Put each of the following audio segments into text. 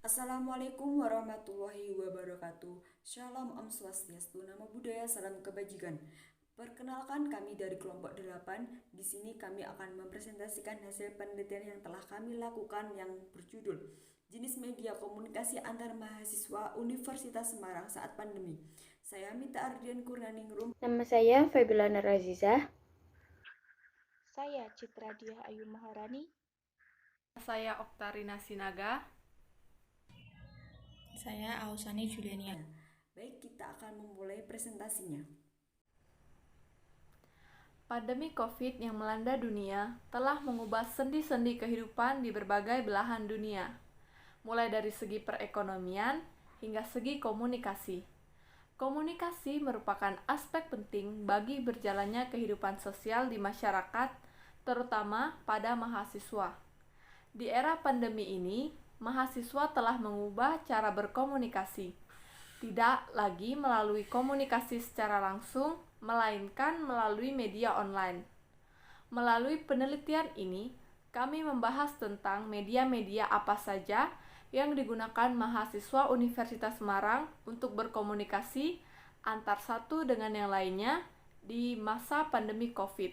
Assalamualaikum warahmatullahi wabarakatuh. Shalom Om Swastiastu, Namo Buddhaya, salam kebajikan. Perkenalkan, kami dari kelompok 8. Di sini kami akan mempresentasikan hasil penelitian yang telah kami lakukan yang berjudul Jenis Media Komunikasi Antar Mahasiswa Universitas Semarang Saat Pandemi. Saya Mita Ardian Kurnaningrum. Nama saya Febilana Razizah. Saya Citra Diah Ayu Maharani. Saya Oktarina Sinaga. Saya Ausani Juliania. Baik, kita akan memulai presentasinya. Pandemi COVID yang melanda dunia telah mengubah sendi-sendi kehidupan di berbagai belahan dunia, mulai dari segi perekonomian hingga segi komunikasi. Komunikasi merupakan aspek penting bagi berjalannya kehidupan sosial di masyarakat, terutama pada mahasiswa. Di era pandemi ini, mahasiswa telah mengubah cara berkomunikasi, tidak lagi melalui komunikasi secara langsung, melainkan melalui media online. Melalui penelitian ini, kami membahas tentang media-media apa saja yang digunakan mahasiswa Universitas Semarang untuk berkomunikasi antar satu dengan yang lainnya di masa pandemi COVID.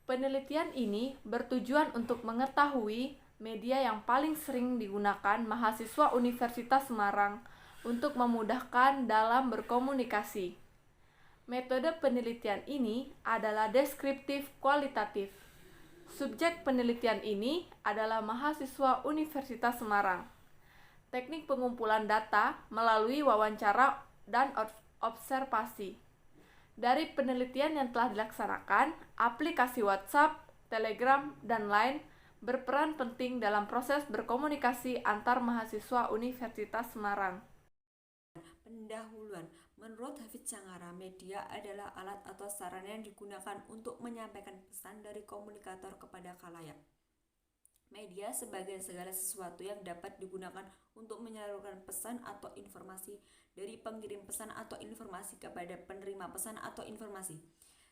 Penelitian ini bertujuan untuk mengetahui media yang paling sering digunakan mahasiswa Universitas Semarang untuk memudahkan dalam berkomunikasi. Metode penelitian ini adalah deskriptif kualitatif. Subjek penelitian ini adalah mahasiswa Universitas Semarang. Teknik pengumpulan data melalui wawancara dan observasi. Dari penelitian yang telah dilaksanakan, aplikasi WhatsApp, Telegram, dan Line berperan penting dalam proses berkomunikasi antar mahasiswa Universitas Semarang. Pendahuluan. Menurut Hafidz Canggara, media adalah alat atau sarana yang digunakan untuk menyampaikan pesan dari komunikator kepada khalayak. Media sebagai segala sesuatu yang dapat digunakan untuk menyalurkan pesan atau informasi dari pengirim pesan atau informasi kepada penerima pesan atau informasi,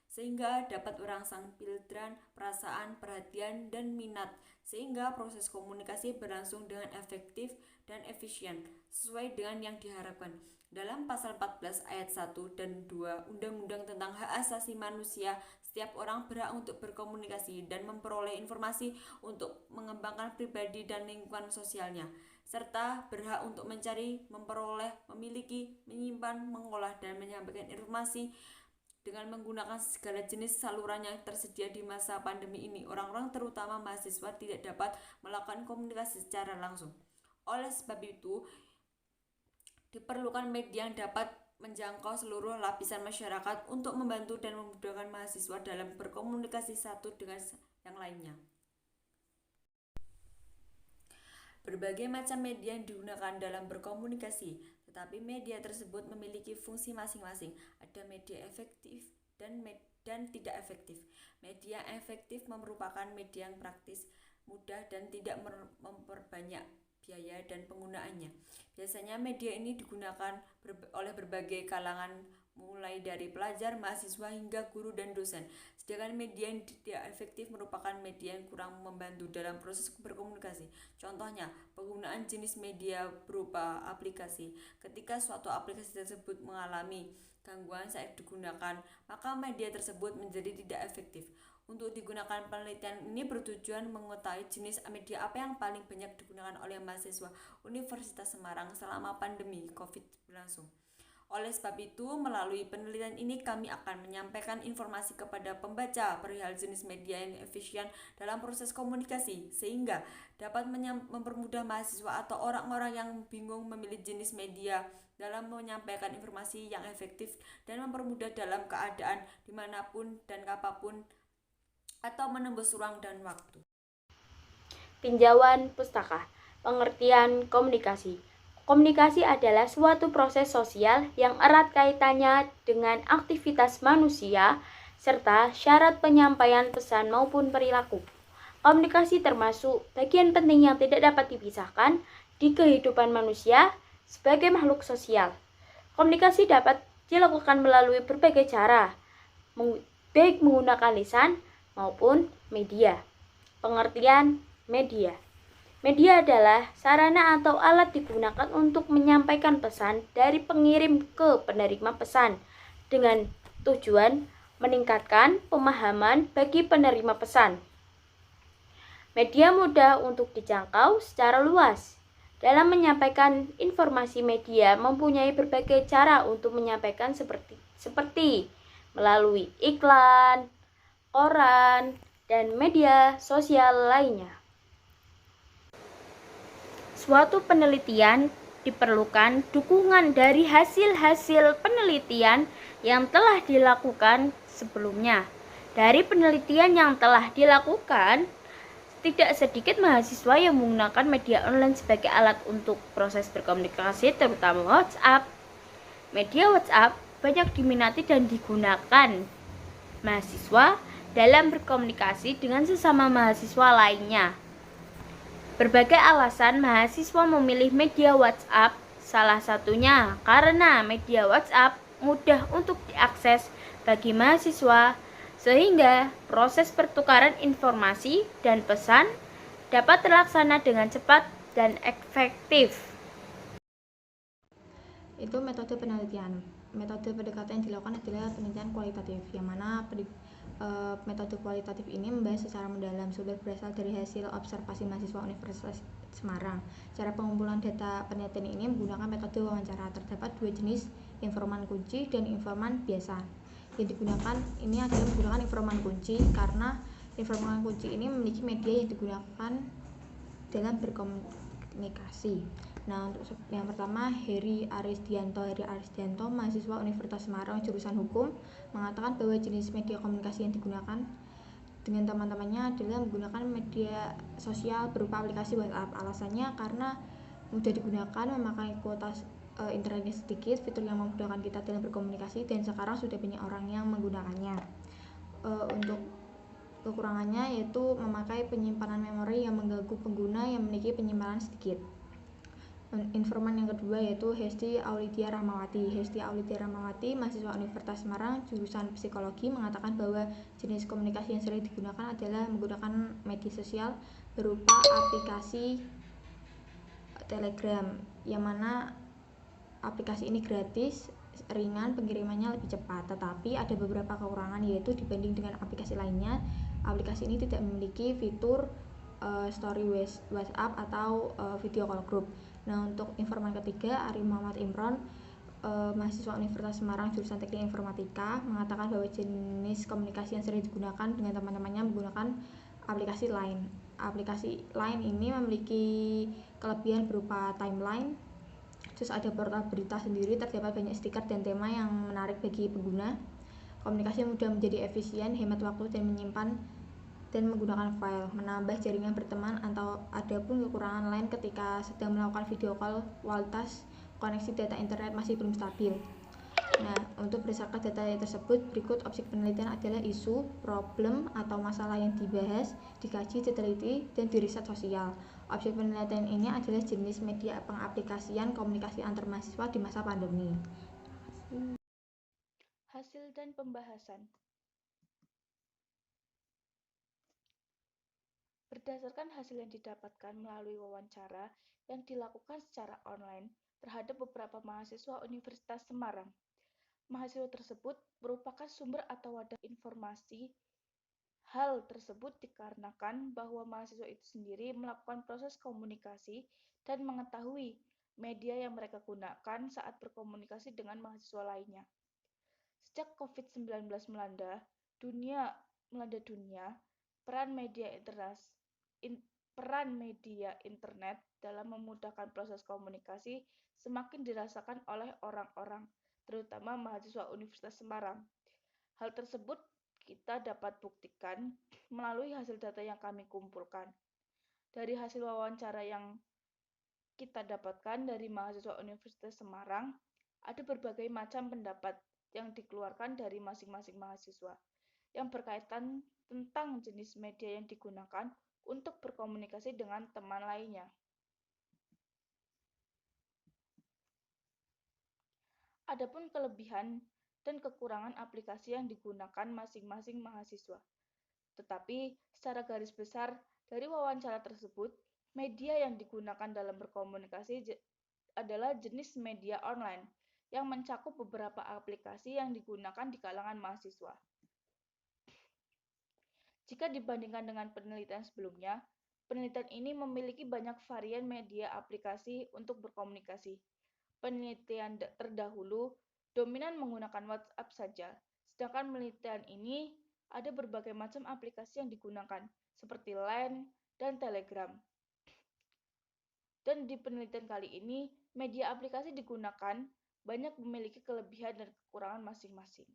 sehingga dapat merangsang filtran, perasaan, perhatian, dan minat, sehingga proses komunikasi berlangsung dengan efektif dan efisien, sesuai dengan yang diharapkan. Dalam pasal 14 ayat 1 dan 2 Undang-Undang tentang Hak Asasi Manusia, setiap orang berhak untuk berkomunikasi dan memperoleh informasi untuk mengembangkan pribadi dan lingkungan sosialnya, serta berhak untuk mencari, memperoleh, memiliki, menyimpan, mengolah, dan menyampaikan informasi dengan menggunakan segala jenis saluran yang tersedia. Di masa pandemi ini, orang-orang terutama mahasiswa tidak dapat melakukan komunikasi secara langsung. Oleh sebab itu, diperlukan media yang dapat menjangkau seluruh lapisan masyarakat untuk membantu dan memudahkan mahasiswa dalam berkomunikasi satu dengan yang lainnya. Berbagai macam media yang digunakan dalam berkomunikasi, tetapi media tersebut memiliki fungsi masing-masing. Ada media efektif dan tidak efektif. Media efektif merupakan media yang praktis, mudah, dan tidak memperbanyak biaya dan penggunaannya. Biasanya media ini digunakan oleh berbagai kalangan, mulai dari pelajar, mahasiswa, hingga guru dan dosen. Sedangkan media yang tidak efektif merupakan media yang kurang membantu dalam proses berkomunikasi. Contohnya, penggunaan jenis media berupa aplikasi. Ketika suatu aplikasi tersebut mengalami gangguan saat digunakan, maka media tersebut menjadi tidak efektif. Untuk digunakan, penelitian ini bertujuan mengetahui jenis media apa yang paling banyak digunakan oleh mahasiswa Universitas Semarang selama pandemi COVID berlangsung. Oleh sebab itu, melalui penelitian ini kami akan menyampaikan informasi kepada pembaca perihal jenis media yang efisien dalam proses komunikasi, sehingga dapat mempermudah mahasiswa atau orang-orang yang bingung memilih jenis media dalam menyampaikan informasi yang efektif dan mempermudah dalam keadaan dimanapun dan kapanpun atau menembus ruang dan waktu. Tinjauan pustaka. Pengertian komunikasi. Komunikasi adalah suatu proses sosial yang erat kaitannya dengan aktivitas manusia serta syarat penyampaian pesan maupun perilaku. Komunikasi termasuk bagian penting yang tidak dapat dipisahkan di kehidupan manusia sebagai makhluk sosial. Komunikasi dapat dilakukan melalui berbagai cara, baik menggunakan lisan maupun media. Pengertian media. Media adalah sarana atau alat digunakan untuk menyampaikan pesan dari pengirim ke penerima pesan dengan tujuan meningkatkan pemahaman bagi penerima pesan. Media mudah untuk dijangkau secara luas. Dalam menyampaikan informasi, media mempunyai berbagai cara untuk menyampaikan seperti melalui iklan, koran, dan media sosial lainnya. Suatu penelitian diperlukan dukungan dari hasil-hasil penelitian yang telah dilakukan sebelumnya. Dari penelitian yang telah dilakukan, tidak sedikit mahasiswa yang menggunakan media online sebagai alat untuk proses berkomunikasi, terutama WhatsApp. Media WhatsApp banyak diminati dan digunakan mahasiswa dalam berkomunikasi dengan sesama mahasiswa lainnya. Berbagai alasan mahasiswa memilih media WhatsApp, salah satunya karena media WhatsApp mudah untuk diakses bagi mahasiswa, sehingga proses pertukaran informasi dan pesan dapat terlaksana dengan cepat dan efektif. Itu metode penelitian. Metode pendekatan yang dilakukan adalah penelitian kualitatif, yang mana metode kualitatif ini membahas secara mendalam sumber berasal dari hasil observasi mahasiswa Universitas Semarang. Cara pengumpulan data penelitian ini menggunakan metode wawancara. Terdapat dua jenis, informan kunci dan informan biasa. Yang digunakan ini adalah menggunakan informan kunci karena informan kunci ini memiliki media yang digunakan dalam berkomunikasi. Nah, untuk yang pertama, Heri Arisdianto, mahasiswa Universitas Semarang jurusan Hukum, mengatakan bahwa jenis media komunikasi yang digunakan dengan teman-temannya adalah menggunakan media sosial berupa aplikasi WhatsApp. Alasannya karena mudah digunakan, memakai kuota internet sedikit, fitur yang memudahkan kita dalam berkomunikasi, dan sekarang sudah banyak orang yang menggunakannya. Untuk kekurangannya yaitu memakai penyimpanan memori yang mengganggu pengguna yang memiliki penyimpanan sedikit. Informan yang kedua yaitu Hesti Aulidia Rahmawati. Mahasiswa Universitas Semarang jurusan Psikologi, mengatakan bahwa jenis komunikasi yang sering digunakan adalah menggunakan media sosial berupa aplikasi Telegram, yang mana aplikasi ini gratis, ringan, pengirimannya lebih cepat. Tetapi ada beberapa kekurangan, yaitu dibanding dengan aplikasi lainnya, aplikasi ini tidak memiliki fitur story WhatsApp atau video call group. Nah, untuk informan ketiga, Ari Muhammad Imron, mahasiswa Universitas Semarang jurusan Teknik Informatika, mengatakan bahwa jenis komunikasi yang sering digunakan dengan teman-temannya menggunakan aplikasi Line. Aplikasi Line ini memiliki kelebihan berupa timeline, terus ada portal berita sendiri, terdapat banyak stiker dan tema yang menarik bagi pengguna. Komunikasi mudah menjadi efisien, hemat waktu, dan menyimpan dan menggunakan file, menambah jaringan berteman. Atau ada pun kekurangan lain ketika sedang melakukan video call, kualitas koneksi data internet masih belum stabil. Nah, untuk berdasarkan data tersebut, berikut objek penelitian adalah isu, problem, atau masalah yang dibahas, dikaji, diteliti, dan diriset sosial. Objek penelitian ini adalah jenis media pengaplikasian komunikasi antar mahasiswa di masa pandemi. Hasil dan pembahasan. Berdasarkan hasil yang didapatkan melalui wawancara yang dilakukan secara online terhadap beberapa mahasiswa Universitas Semarang, mahasiswa tersebut merupakan sumber atau wadah informasi. Hal tersebut dikarenakan bahwa mahasiswa itu sendiri melakukan proses komunikasi dan mengetahui media yang mereka gunakan saat berkomunikasi dengan mahasiswa lainnya. Sejak COVID-19 melanda dunia, peran media internet dalam memudahkan proses komunikasi semakin dirasakan oleh orang-orang, terutama mahasiswa Universitas Semarang. Hal tersebut kita dapat buktikan melalui hasil data yang kami kumpulkan. Dari hasil wawancara yang kita dapatkan dari mahasiswa Universitas Semarang, ada berbagai macam pendapat yang dikeluarkan dari masing-masing mahasiswa yang berkaitan tentang jenis media yang digunakan untuk berkomunikasi dengan teman lainnya. Adapun kelebihan dan kekurangan aplikasi yang digunakan masing-masing mahasiswa. Tetapi secara garis besar dari wawancara tersebut Media yang digunakan dalam berkomunikasi adalah jenis media online yang mencakup beberapa aplikasi yang digunakan di kalangan mahasiswa. Jika dibandingkan dengan penelitian sebelumnya, penelitian ini memiliki banyak varian media aplikasi untuk berkomunikasi. Penelitian terdahulu dominan menggunakan WhatsApp saja, sedangkan penelitian ini ada berbagai macam aplikasi yang digunakan, seperti Line dan Telegram. Dan di penelitian kali ini, media aplikasi digunakan banyak memiliki kelebihan dan kekurangan masing-masing.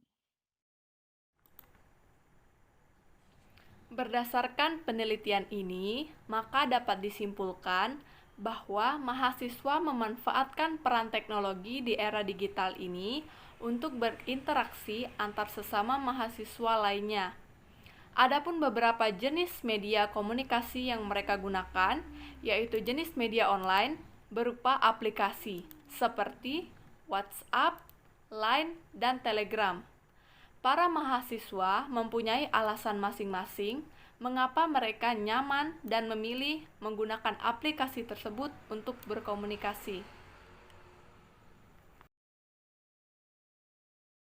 Berdasarkan penelitian ini, maka dapat disimpulkan bahwa mahasiswa memanfaatkan peran teknologi di era digital ini untuk berinteraksi antar sesama mahasiswa lainnya. Adapun beberapa jenis media komunikasi yang mereka gunakan, yaitu jenis media online berupa aplikasi seperti WhatsApp, Line, dan Telegram. Para mahasiswa mempunyai alasan masing-masing mengapa mereka nyaman dan memilih menggunakan aplikasi tersebut untuk berkomunikasi.